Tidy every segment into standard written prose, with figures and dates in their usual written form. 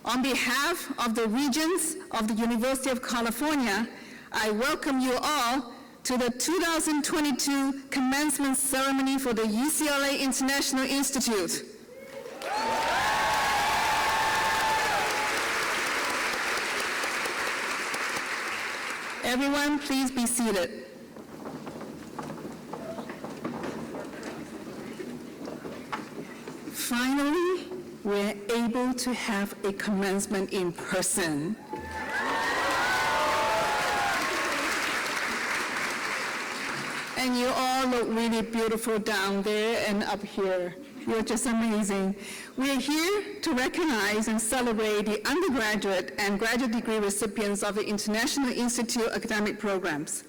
On behalf of the Regents of the University of California, I welcome you all to the 2022 Commencement Ceremony for the UCLA International Institute. Everyone, please be seated. Finally, we're able to have a commencement in person. And you all look really beautiful down there and up here. You're just amazing. We're here to recognize and celebrate the undergraduate and graduate degree recipients of the International Institute academic programs.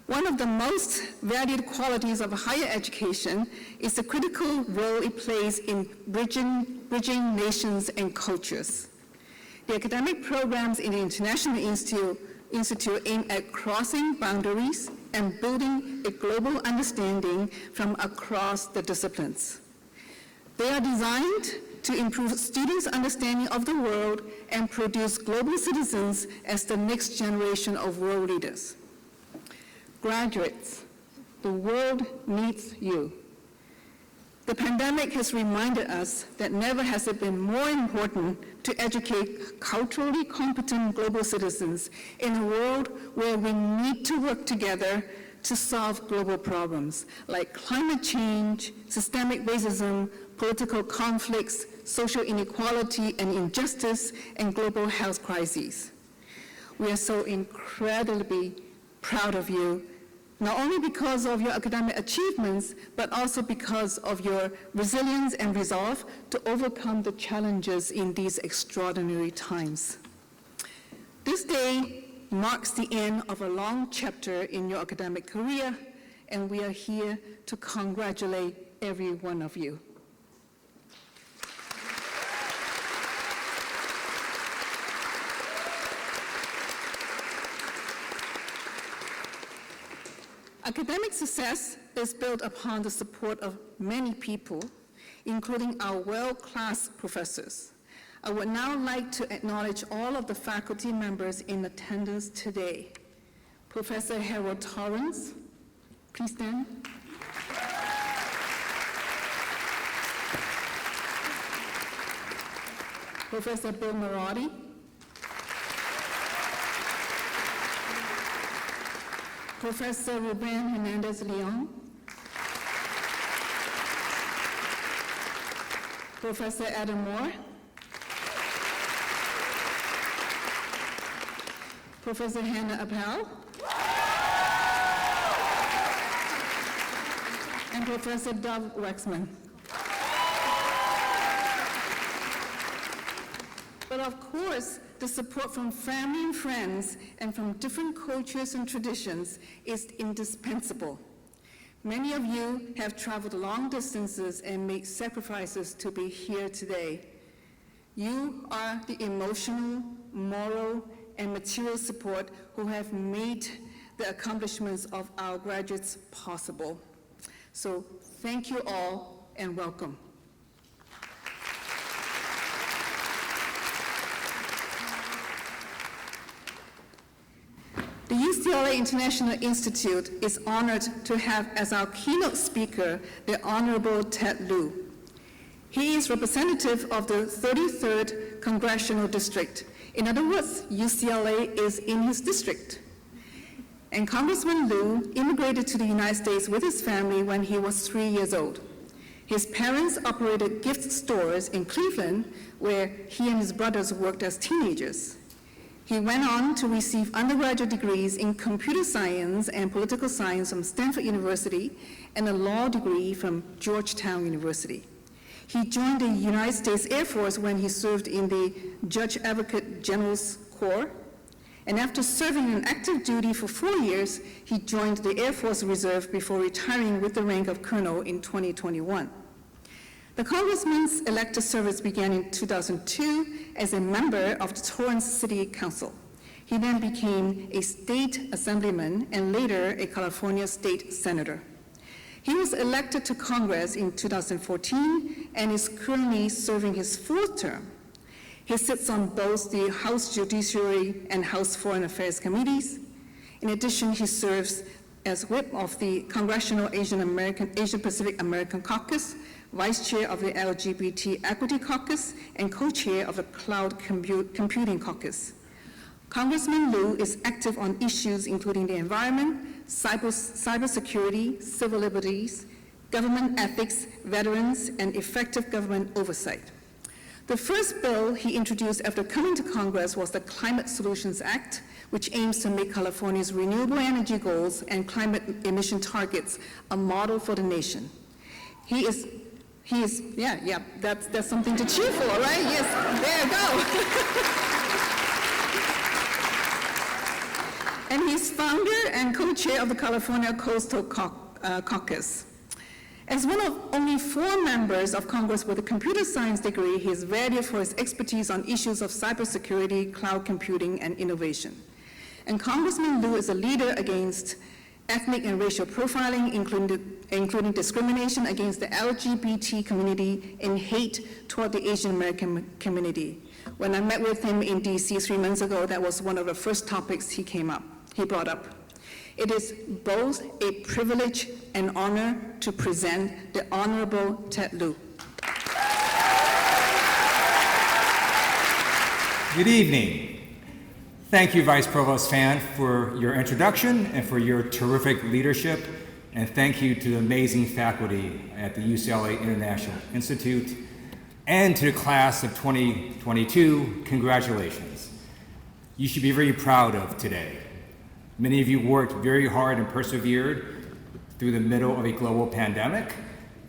One of the most valued qualities of higher education is the critical role it plays in bridging nations and cultures. The academic programs in the International Institute aim at crossing boundaries and building a global understanding from across the disciplines. They are designed to improve students' understanding of the world and produce global citizens as the next generation of world leaders. Graduates, the world needs you. The pandemic has reminded us that never has it been more important to educate culturally competent global citizens in a world where we need to work together to solve global problems like climate change, systemic racism, political conflicts, social inequality and injustice, and global health crises. We are so incredibly proud of you, not only because of your academic achievements, but also because of your resilience and resolve to overcome the challenges in these extraordinary times. This day marks the end of a long chapter in your academic career, and we are here to congratulate every one of you. Academic success is built upon the support of many people, including our world-class professors. I would now like to acknowledge all of the faculty members in attendance today. Professor Harold Torrance, please stand. Professor Bill Marotti. Professor Ruben Hernandez-Leon. Professor Adam Moore. Professor Hannah Appel. And Professor Doug Wexman. But of course, the support from family and friends and from different cultures and traditions is indispensable. Many of you have traveled long distances and made sacrifices to be here today. You are the emotional, moral, and material support who have made the accomplishments of our graduates possible. So thank you all and welcome. The UCLA International Institute is honored to have as our keynote speaker the Honorable Ted Lieu. He is representative of the 33rd Congressional District. In other words, UCLA is in his district. And Congressman Lieu immigrated to the United States with his family when he was 3 years old. His parents operated gift stores in Cleveland, where he and his brothers worked as teenagers. He went on to receive undergraduate degrees in computer science and political science from Stanford University and a law degree from Georgetown University. He joined the United States Air Force when he served in the Judge Advocate General's Corps. And after serving an active duty for 4 years, he joined the Air Force Reserve before retiring with the rank of colonel in 2021. The congressman's elected service began in 2002 as a member of the Torrance City Council. He then became a state assemblyman and later a California state senator. He was elected to Congress in 2014 and is currently serving his 4th term. He sits on both the House Judiciary and House Foreign Affairs Committees. In addition, he serves as whip of the Congressional Asian Pacific American Caucus, vice chair of the LGBT Equity Caucus, and co-chair of the Cloud Computing Caucus. Congressman Liu is active on issues including the environment, cybersecurity, civil liberties, government ethics, veterans, and effective government oversight. The first bill he introduced after coming to Congress was the Climate Solutions Act, which aims to make California's renewable energy goals and climate emission targets a model for the nation. That's something to cheer for, right? Yes, there you go. And he's founder and co-chair of the California Coastal Caucus. As one of only 4 members of Congress with a computer science degree, he is valued for his expertise on issues of cybersecurity, cloud computing, and innovation. And Congressman Liu is a leader against ethnic and racial profiling, including discrimination against the LGBT community and hate toward the Asian American community. When I met with him in DC 3 months ago, that was one of the first topics he brought up. It is both a privilege and honor to present the Honorable Ted Liu. Good evening. Thank you, Vice Provost Fan, for your introduction and for your terrific leadership. And thank you to the amazing faculty at the UCLA International Institute and to the class of 2022, congratulations. You should be very proud of today. Many of you worked very hard and persevered through the middle of a global pandemic,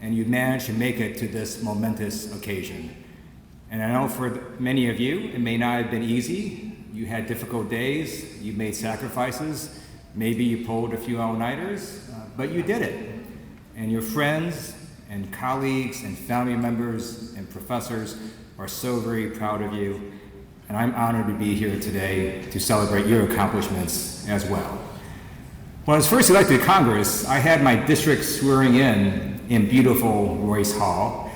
and you managed to make it to this momentous occasion. And I know for many of you, it may not have been easy. You had difficult days, you made sacrifices, maybe you pulled a few all-nighters, but you did it. And your friends and colleagues and family members and professors are so very proud of you. And I'm honored to be here today to celebrate your accomplishments as well. When I was first elected to Congress, I had my district swearing in beautiful Royce Hall,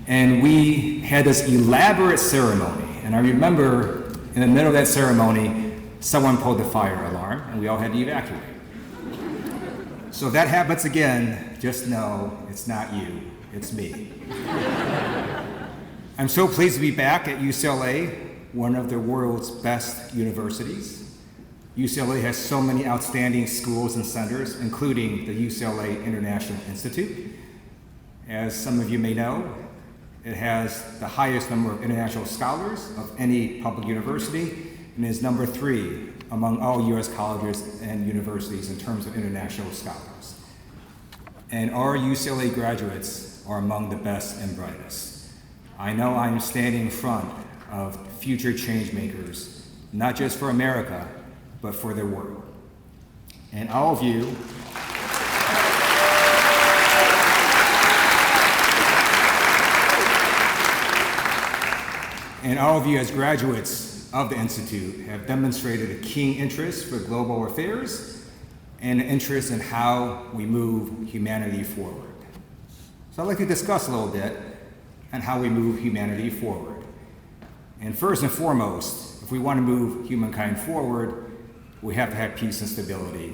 and we had this elaborate ceremony. And I remember in the middle of that ceremony, someone pulled the fire alarm, and we all had to evacuate. So if that happens again, just know it's not you, it's me. I'm so pleased to be back at UCLA, one of the world's best universities. UCLA has so many outstanding schools and centers, including the UCLA International Institute. As some of you may know, it has the highest number of international scholars of any public university and is number 3 among all US colleges and universities in terms of international scholars. And our UCLA graduates are among the best and brightest. I know I'm standing in front of future change makers, not just for America, but for the world. And all of you as graduates of the Institute have demonstrated a keen interest for global affairs and an interest in how we move humanity forward. So I'd like to discuss a little bit on how we move humanity forward. And first and foremost, if we want to move humankind forward, we have to have peace and stability.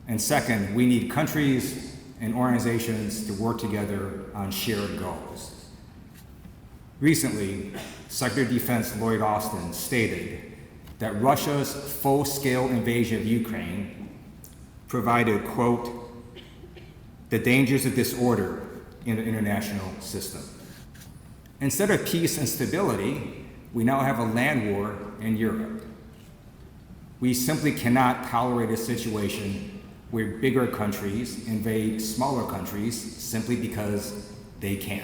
And second, we need countries and organizations to work together on shared goals. Recently, Secretary of Defense Lloyd Austin stated that Russia's full-scale invasion of Ukraine provided, quote, the dangers of disorder in the international system. Instead of peace and stability, we now have a land war in Europe. We simply cannot tolerate a situation where bigger countries invade smaller countries simply because they can.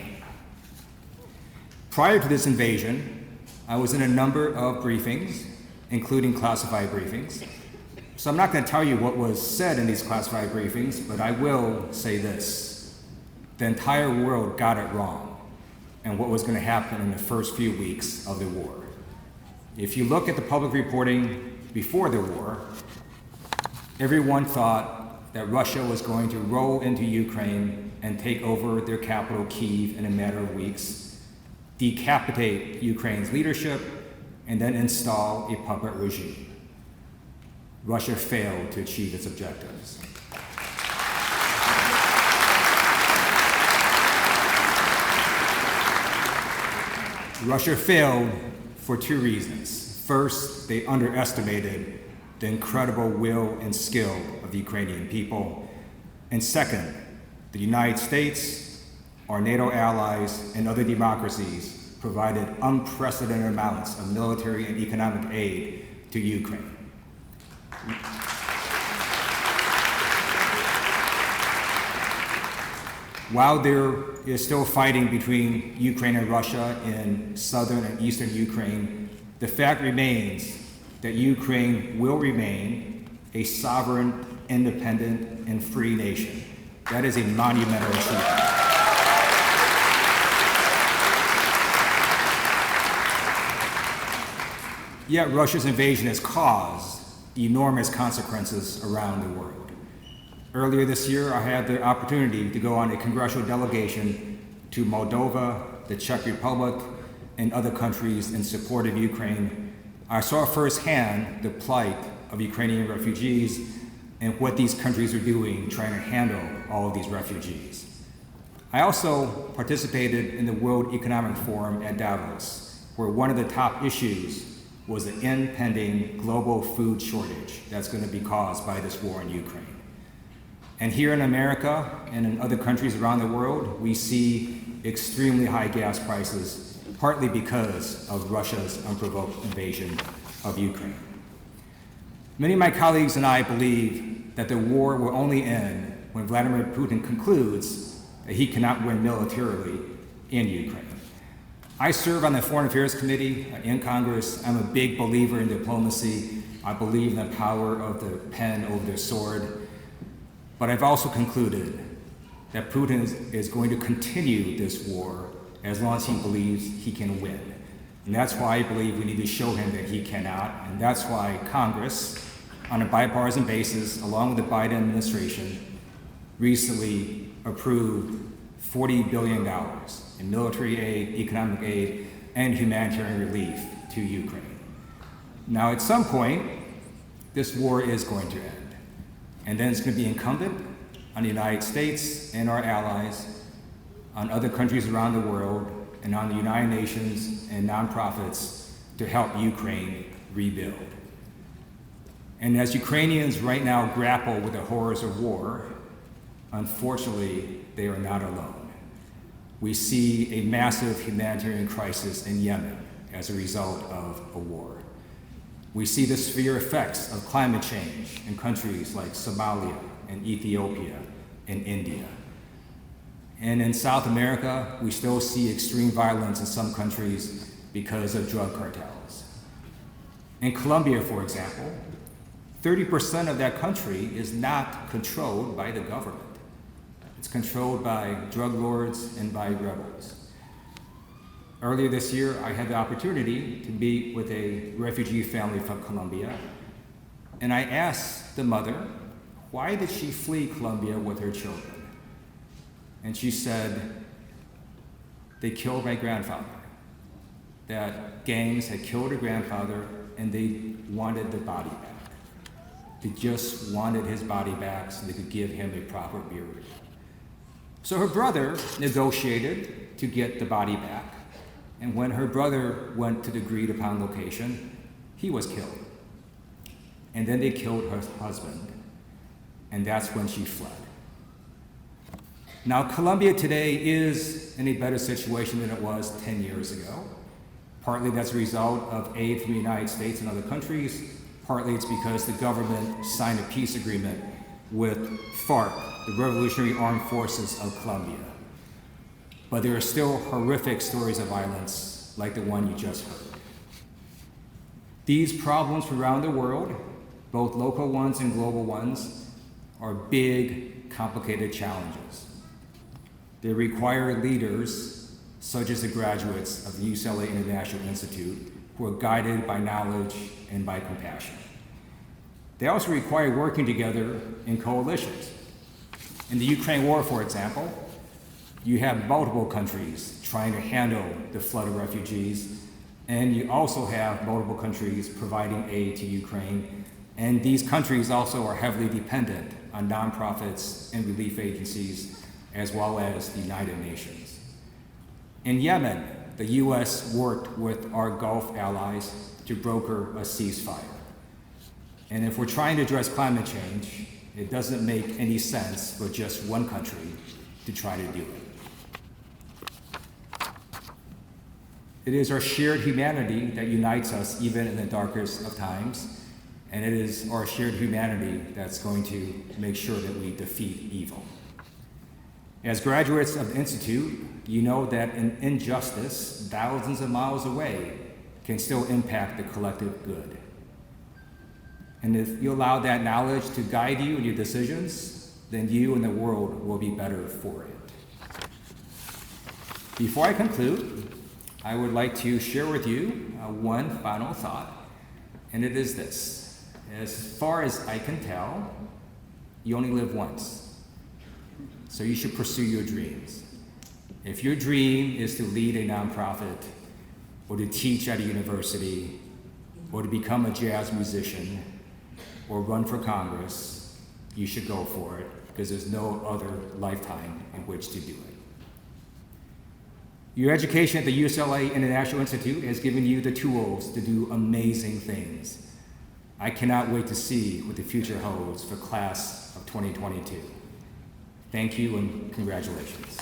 Prior to this invasion, I was in a number of briefings, including classified briefings. So I'm not going to tell you what was said in these classified briefings, but I will say this. The entire world got it wrong and what was going to happen in the first few weeks of the war. If you look at the public reporting before the war, everyone thought that Russia was going to roll into Ukraine and take over their capital, Kyiv, in a matter of weeks. decapitate Ukraine's leadership, and then install a puppet regime. Russia failed to achieve its objectives. Russia failed for two reasons. First, they underestimated the incredible will and skill of the Ukrainian people. And second, the United States, our NATO allies, and other democracies provided unprecedented amounts of military and economic aid to Ukraine. While there is still fighting between Ukraine and Russia in southern and eastern Ukraine, the fact remains that Ukraine will remain a sovereign, independent, and free nation. That is a monumental achievement. Yet Russia's invasion has caused enormous consequences around the world. Earlier this year, I had the opportunity to go on a congressional delegation to Moldova, the Czech Republic, and other countries in support of Ukraine. I saw firsthand the plight of Ukrainian refugees and what these countries are doing trying to handle all of these refugees. I also participated in the World Economic Forum at Davos, where one of the top issues was the impending global food shortage that's going to be caused by this war in Ukraine. And here in America and in other countries around the world, we see extremely high gas prices, partly because of Russia's unprovoked invasion of Ukraine. Many of my colleagues and I believe that the war will only end when Vladimir Putin concludes that he cannot win militarily in Ukraine. I serve on the Foreign Affairs Committee in Congress. I'm a big believer in diplomacy. I believe in the power of the pen over the sword. But I've also concluded that Putin is going to continue this war as long as he believes he can win. And that's why I believe we need to show him that he cannot. And that's why Congress, on a bipartisan basis, along with the Biden administration, recently approved $40 billion in military aid, economic aid, and humanitarian relief to Ukraine. Now, at some point, this war is going to end. And then it's going to be incumbent on the United States and our allies, on other countries around the world, and on the United Nations and nonprofits to help Ukraine rebuild. And as Ukrainians right now grapple with the horrors of war, unfortunately, they are not alone. We see a massive humanitarian crisis in Yemen as a result of a war. We see the severe effects of climate change in countries like Somalia and Ethiopia and India. And in South America, we still see extreme violence in some countries because of drug cartels. In Colombia, for example, 30% of that country is not controlled by the government. It's controlled by drug lords and by rebels. Earlier this year, I had the opportunity to meet with a refugee family from Colombia, and I asked the mother, why did she flee Colombia with her children? And she said, they killed my grandfather. That gangs had killed her grandfather, and they wanted the body back. They just wanted his body back so they could give him a proper burial. So her brother negotiated to get the body back. And when her brother went to the agreed upon location, he was killed. And then they killed her husband. And that's when she fled. Now, Colombia today is in a better situation than it was 10 years ago. Partly that's a result of aid from the United States and other countries. Partly it's because the government signed a peace agreement with FARC, the Revolutionary Armed Forces of Colombia. But there are still horrific stories of violence like the one you just heard. These problems around the world, both local ones and global ones, are big, complicated challenges. They require leaders, such as the graduates of the UCLA International Institute, who are guided by knowledge and by compassion. They also require working together in coalitions. In the Ukraine war, for example, You have multiple countries trying to handle the flood of refugees, and you also have multiple countries providing aid to Ukraine, and these countries also are heavily dependent on nonprofits and relief agencies, as well as the United Nations. In Yemen, the U.S. worked with our Gulf allies to broker a ceasefire. And if we're trying to address climate change, it doesn't make any sense for just one country to try to do it. It is our shared humanity that unites us even in the darkest of times, and it is our shared humanity that's going to make sure that we defeat evil. As graduates of the Institute, you know that an injustice thousands of miles away can still impact the collective good. And if you allow that knowledge to guide you in your decisions, then you and the world will be better for it. Before I conclude, I would like to share with you one final thought, and it is this. As far as I can tell, you only live once, so you should pursue your dreams. If your dream is to lead a nonprofit, or to teach at a university, or to become a jazz musician, or run for Congress, you should go for it, because there's no other lifetime in which to do it. Your education at the UCLA International Institute has given you the tools to do amazing things. I cannot wait to see what the future holds for class of 2022. Thank you and congratulations.